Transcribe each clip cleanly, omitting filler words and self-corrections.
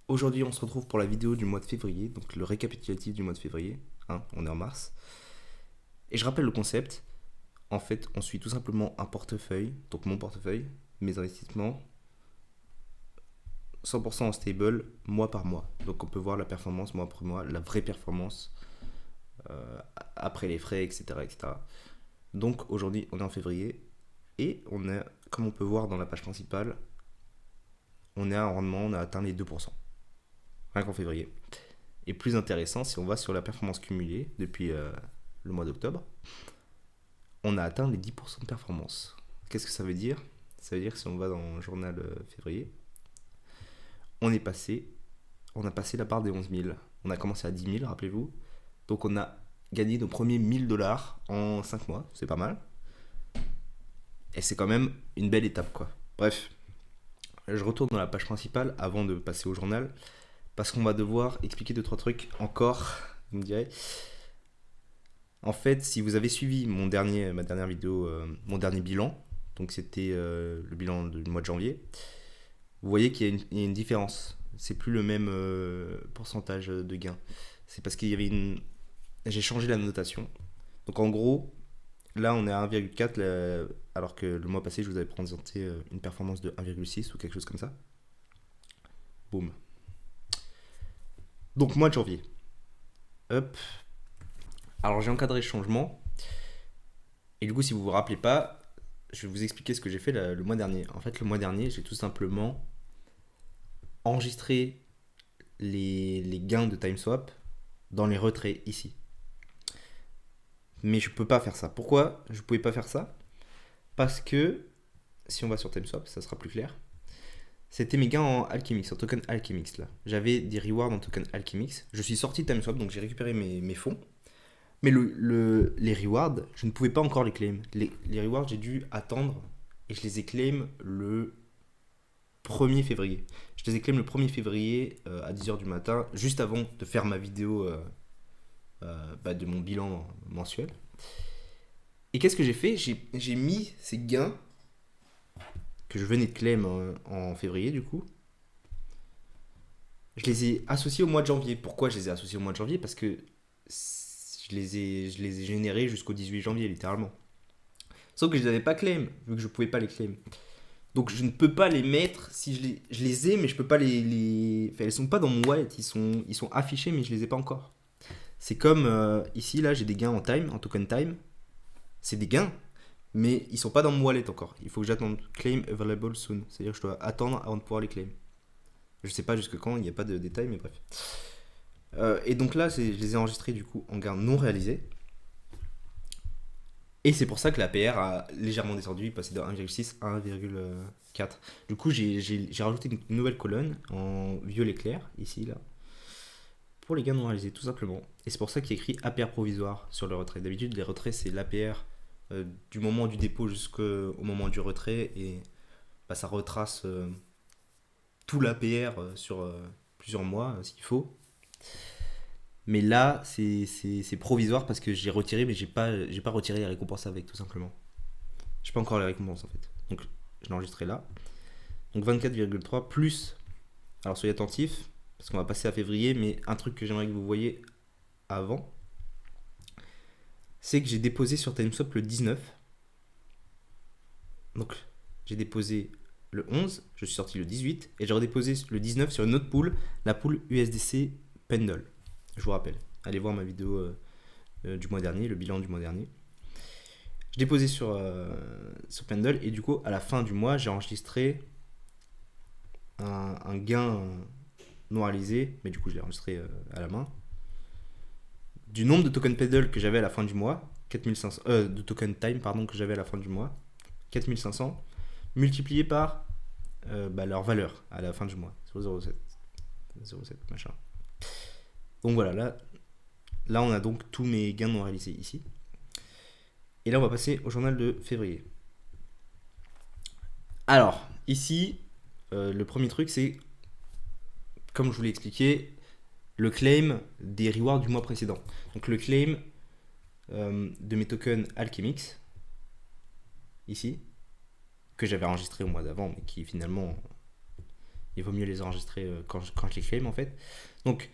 Aujourd'hui, on se retrouve pour la vidéo du mois de février, donc le récapitulatif du mois de février. Hein, on est en mars. Et je rappelle le concept. En fait, on suit tout simplement un portefeuille, donc mon portefeuille, mes investissements, 100% en stable, mois par mois. Donc on peut voir la performance mois par mois, la vraie performance après les frais, etc., etc. Donc aujourd'hui, on est en février et on a, comme on peut voir dans la page principale, on est à un rendement, on a atteint les 2%, rien qu'en février. Et plus intéressant, si on va sur la performance cumulée depuis le mois d'octobre, on a atteint les 10% de performance. Qu'est-ce que ça veut dire? Ça veut dire que si on va dans le journal février, on est passé, on a passé la barre des 11 000. On a commencé à 10 000, rappelez-vous. Donc on a gagné nos premiers 1 000 $ en 5 mois, c'est pas mal. Et c'est quand même une belle étape, quoi. Bref, je retourne dans la page principale avant de passer au journal, parce qu'on va devoir expliquer 2-3 trucs encore, vous me direz. En fait, si vous avez suivi ma dernière vidéo, mon dernier bilan, donc c'était le bilan du mois de janvier, vous voyez qu'il y a une différence. C'est plus le même pourcentage de gain. C'est parce qu'il y avait une. J'ai changé la notation. Donc en gros, là on est à 1,4, alors que le mois passé je vous avais présenté une performance de 1,6 ou quelque chose comme ça. Boum. Donc mois de janvier. Hop. Alors j'ai encadré le changement. Et du coup, si vous vous rappelez pas, je vais vous expliquer ce que j'ai fait le mois dernier. En fait, le mois dernier, j'ai tout simplement enregistré les gains de TimeSwap dans les retraits ici. Mais je peux pas faire ça. Pourquoi je pouvais pas faire ça? Parce que, si on va sur TimeSwap, ça sera plus clair. C'était mes gains en Alchemix, en token Alchemix là. J'avais des rewards en token Alchemix. Je suis sorti de TimeSwap, donc j'ai récupéré mes fonds. Mais les rewards, je ne pouvais pas encore les claim. Les rewards, j'ai dû attendre et je les ai claim le 1er février. Je les ai claim le 1er février à 10 h du matin, juste avant de faire ma vidéo de mon bilan mensuel. Et qu'est-ce que j'ai fait? J'ai mis ces gains que je venais de claim en février du coup. Je les ai associés au mois de janvier. Pourquoi je les ai associés au mois de janvier? Parce que je les ai générés jusqu'au 18 janvier littéralement. Sauf que je les avais pas claim, vu que je pouvais pas les claim. Donc je ne peux pas les mettre, si je les ai, mais je peux pas Enfin, elles sont pas dans mon wallet, ils sont affichés, mais je les ai pas encore. C'est comme ici, là, j'ai des gains en time, en token time. C'est des gains, mais ils sont pas dans mon wallet encore. Il faut que j'attende. Claim available soon. C'est-à-dire que je dois attendre avant de pouvoir les claim. Je sais pas jusque quand, il n'y a pas de détails, mais bref. Et donc là, je les ai enregistrés du coup en gains non réalisés. Et c'est pour ça que la PR a légèrement descendu, passé de 1,6 à 1,4. Du coup, j'ai rajouté une nouvelle colonne en violet clair, ici, là, pour les gains non réalisés, tout simplement. Et c'est pour ça qu'il y a écrit APR provisoire sur le retrait. D'habitude, les retraits, c'est l'APR du moment du dépôt jusqu'au moment du retrait, et bah, ça retrace tout l'APR sur plusieurs mois, s'il faut. Mais là, c'est provisoire parce que j'ai retiré, mais j'ai pas retiré les récompenses avec, tout simplement. J'ai pas encore les récompenses en fait. Donc je l'ai enregistré là. Donc 24,3 plus. Alors soyez attentifs, parce qu'on va passer à février, mais un truc que j'aimerais que vous voyez avant, c'est que j'ai déposé sur TimeSwap le 19. Donc j'ai déposé le 11, je suis sorti le 18, et j'ai redéposé le 19 sur une autre pool, la pool USDC Pendle. Je vous rappelle. Allez voir ma vidéo du mois dernier, le bilan du mois dernier. Je déposais sur Pendle, et du coup, à la fin du mois, j'ai enregistré un gain non réalisé, mais du coup je l'ai enregistré à la main, du nombre de token pedal que j'avais à la fin du mois, 4500, de token time pardon que j'avais à la fin du mois, 4500, multiplié par leur valeur à la fin du mois, 0,07, 0,7 machin. Donc voilà, là on a donc tous mes gains non réalisés ici. Et là on va passer au journal de février. Alors, ici, le premier truc c'est, comme je vous l'ai expliqué, le claim des rewards du mois précédent. Donc le claim de mes tokens Alchemix, ici, que j'avais enregistré au mois d'avant, mais qui finalement Il vaut mieux les enregistrer quand je les claim en fait. Donc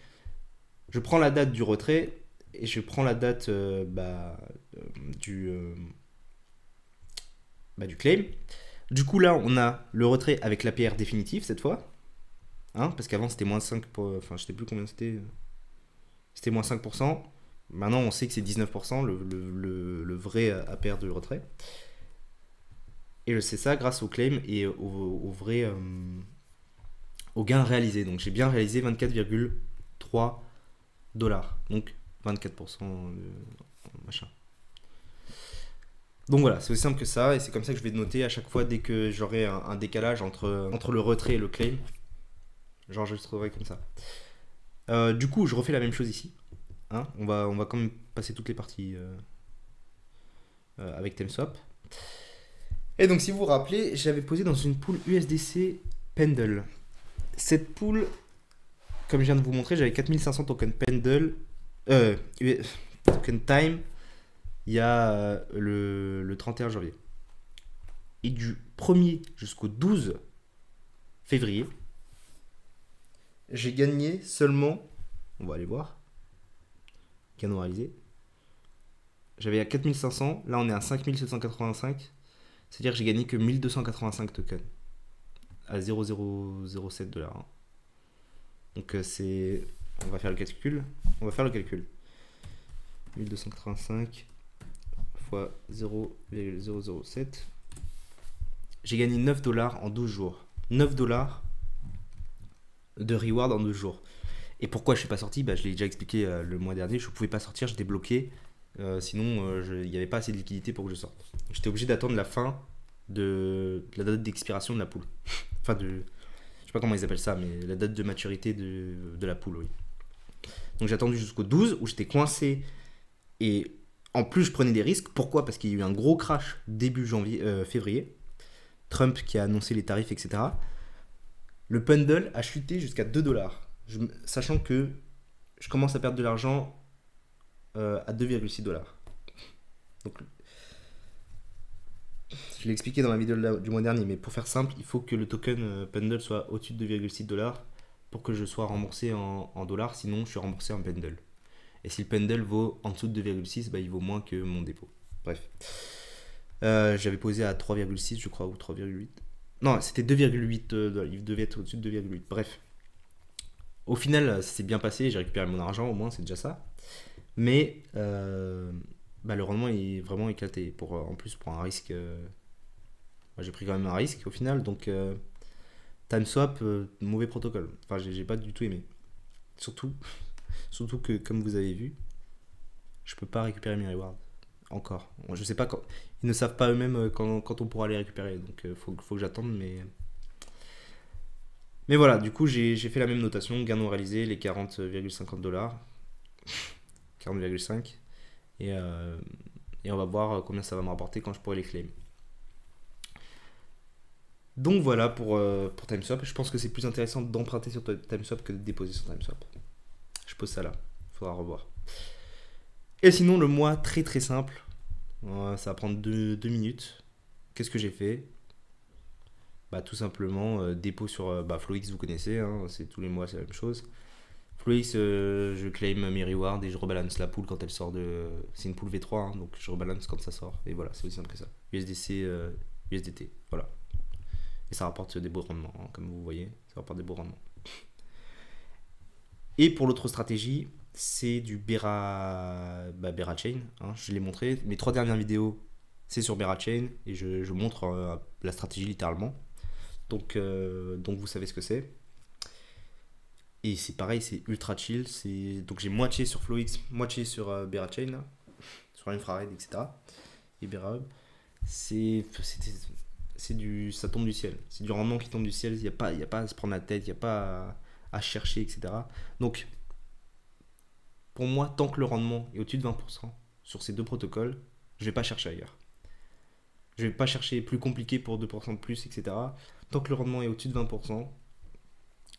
je prends la date du retrait et je prends la date du, du claim. Du coup là on a le retrait avec l'APR définitive cette fois. Hein, parce qu'avant c'était moins 5 enfin je sais plus combien c'était. C'était moins 5%. Maintenant on sait que c'est 19% le vrai APR du retrait. Et je sais ça grâce au claim et au vrai au gain réalisé. Donc j'ai bien réalisé 24,3 dollars. Donc 24% de machin. Donc voilà, c'est aussi simple que ça, et c'est comme ça que je vais noter à chaque fois dès que j'aurai un décalage entre le retrait et le claim. J'enregistrerai comme ça. Du coup, je refais la même chose ici. Hein, on va quand même passer toutes les parties avec TimeSwap. Et donc, si vous vous rappelez, j'avais posé dans une pool USDC Pendle. Cette pool, comme je viens de vous montrer, j'avais 4500 tokens Pendle, token Time, il y a le 31 janvier. Et du 1er jusqu'au 12 février, j'ai gagné seulement, on va aller voir, gain réalisé. J'avais à 4500, là on est à 5785, c'est-à-dire que j'ai gagné que 1285 tokens à 0,007 $. Hein. Donc c'est, on va faire le calcul. 1285 fois 0,007. J'ai gagné 9 $ en 12 jours. 9 $ de reward en 12 jours. Et pourquoi je ne suis pas sorti, je l'ai déjà expliqué le mois dernier, je ne pouvais pas sortir, j'étais bloqué. Sinon, il n'y avait pas assez de liquidité pour que je sorte. J'étais obligé d'attendre la fin de la date d'expiration de la pool. Enfin, je sais pas comment ils appellent ça, mais la date de maturité de la pool, oui. Donc j'ai attendu jusqu'au 12 où j'étais coincé et en plus je prenais des risques. Pourquoi ? Parce qu'il y a eu un gros crash début février. Trump qui a annoncé les tarifs, etc. Le Pendle a chuté jusqu'à 2 $. Sachant que je commence à perdre de l'argent à 2,6 $. Donc, je l'ai expliqué dans la vidéo du mois dernier, mais pour faire simple, il faut que le token Pendle soit au-dessus de 2,6 $ pour que je sois remboursé en dollars, sinon je suis remboursé en Pendle. Et si le Pendle vaut en dessous de 2,6, il vaut moins que mon dépôt. Bref. J'avais posé à 3,6 je crois, ou 3,8. Non, c'était 2,8 $, il devait être au-dessus de 2,8. Bref. Au final, ça s'est bien passé, j'ai récupéré mon argent, au moins, c'est déjà ça. Mais le rendement est vraiment éclaté. En plus, pour un risque... j'ai pris quand même un risque au final, donc... TimeSwap, mauvais protocole. Enfin, j'ai pas du tout aimé. Surtout que, comme vous avez vu, je peux pas récupérer mes rewards. Encore. Je sais pas quand... Ils ne savent pas eux-mêmes quand on pourra les récupérer. Donc, faut que j'attende, Mais voilà, du coup, j'ai fait la même notation. Gain non réalisé, les 40,50 $. 40,5. Et on va voir combien ça va me rapporter quand je pourrai les claim. Donc voilà pour TimeSwap. Je pense que c'est plus intéressant d'emprunter sur TimeSwap que de déposer sur TimeSwap. Je pose ça là. Il faudra revoir. Et sinon, le mois très très simple. Ça va prendre 2 minutes. Qu'est-ce que j'ai fait ? Tout simplement, dépôt sur FlowX, vous connaissez. Hein, c'est tous les mois, c'est la même chose. FlowX, je claim mes rewards et je rebalance la pool quand elle sort de... C'est une pool V3, hein, donc je rebalance quand ça sort. Et voilà, c'est aussi simple que ça. USDC, USDT, voilà. Et ça rapporte des beaux rendements, hein, comme vous voyez, ça rapporte des beaux rendements. Et pour l'autre stratégie, c'est du Bera Chain. Hein, je l'ai montré. Mes 3 dernières vidéos, c'est sur Bera Chain et je montre la stratégie littéralement. Donc vous savez ce que c'est. Et c'est pareil, c'est ultra chill. Donc j'ai moitié sur FlowX, moitié sur Bera Chain, là, sur Infrared, etc. Et Bera Hub. Ça tombe du ciel. C'est du rendement qui tombe du ciel. Il n'y a pas à se prendre la tête, il n'y a pas à chercher, etc. Donc, pour moi, tant que le rendement est au-dessus de 20% sur ces deux protocoles, je ne vais pas chercher ailleurs. Je ne vais pas chercher plus compliqué pour 2% de plus, etc. Tant que le rendement est au-dessus de 20%,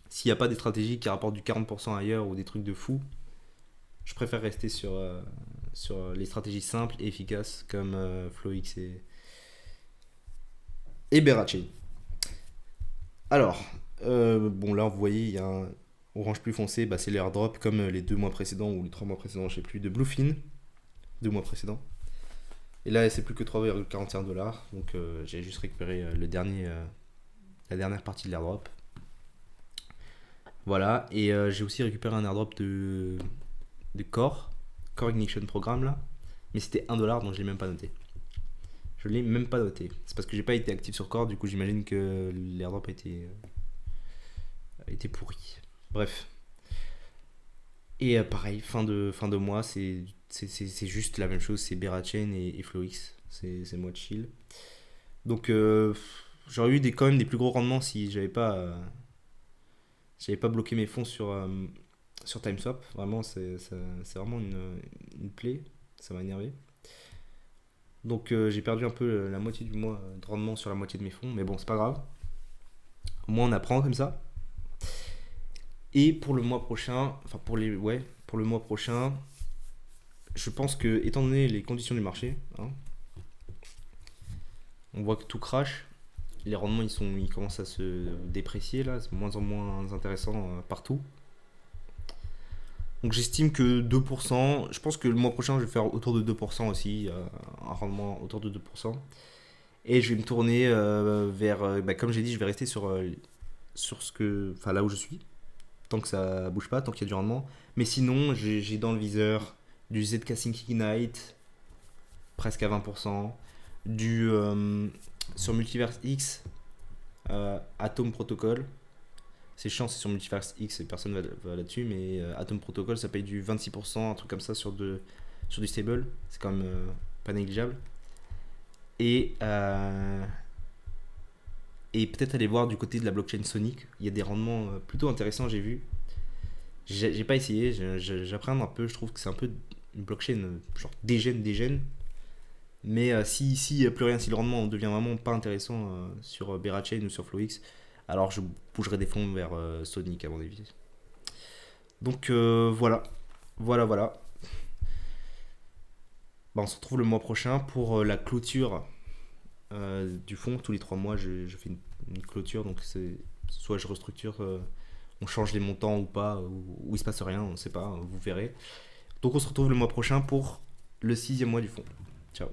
s'il n'y a pas des stratégies qui rapportent du 40% ailleurs ou des trucs de fou, je préfère rester sur les stratégies simples et efficaces comme FlowX et Bera Chain. Alors, Bon, là, vous voyez, il y a un orange plus foncé, bah, c'est l'airdrop comme les 2 mois précédents ou les 3 mois précédents, je sais plus, de Bluefin, 2 mois précédents. Et là, c'est plus que 3,41 $. Donc, j'ai juste récupéré la dernière partie de l'airdrop. Voilà. Et j'ai aussi récupéré un airdrop de Core Ignition Programme là. Mais c'était 1 $, donc je l'ai même pas noté. Je l'ai même pas noté. C'est parce que j'ai pas été actif sur Core, du coup, j'imagine que l'airdrop a été pourri. Bref. Et pareil, fin de mois, c'est juste la même chose, c'est Berachain et FlowX. C'est moi de chill. Donc j'aurais eu quand même des plus gros rendements si j'avais pas bloqué mes fonds sur TimeSwap. Vraiment, c'est vraiment une plaie. Ça m'a énervé. Donc j'ai perdu un peu la moitié du mois de rendement sur la moitié de mes fonds. Mais bon, c'est pas grave. Au moins on apprend comme ça. Et pour le mois prochain, enfin pour le mois prochain, je pense que étant donné les conditions du marché, hein, on voit que tout crash. Les rendements ils commencent à se déprécier là, c'est de moins en moins intéressant partout. Donc j'estime que 2%, je pense que le mois prochain je vais faire autour de 2% aussi, un rendement autour de 2%. Et je vais me tourner vers, bah, comme j'ai dit, je vais rester enfin là où je suis, tant que ça bouge pas, tant qu'il y a du rendement. Mais sinon, j'ai dans le viseur du ZK Sync Ignite, presque à 20%, sur Multiverse X, Atom Protocol. C'est chiant, c'est sur Multiverse X et personne va là-dessus, mais Atom Protocol ça paye du 26%, un truc comme ça sur du stable. C'est quand même pas négligeable. Et, euh, et peut-être aller voir du côté de la blockchain Sonic. Il y a des rendements plutôt intéressants, j'ai vu. J'ai pas essayé, j'apprends un peu, je trouve que c'est un peu une blockchain genre dégène. Mais si y a plus rien, si le rendement devient vraiment pas intéressant sur Berachain ou sur FlowX, alors je bougerai des fonds vers Sonic à mon avis. Donc voilà, voilà. Bah, on se retrouve le mois prochain pour la clôture du fonds. Tous les 3 mois, je fais une clôture, donc c'est soit je restructure, on change les montants ou pas, ou il se passe rien, on ne sait pas, vous verrez. Donc on se retrouve le mois prochain pour le 6e mois du fonds. Ciao.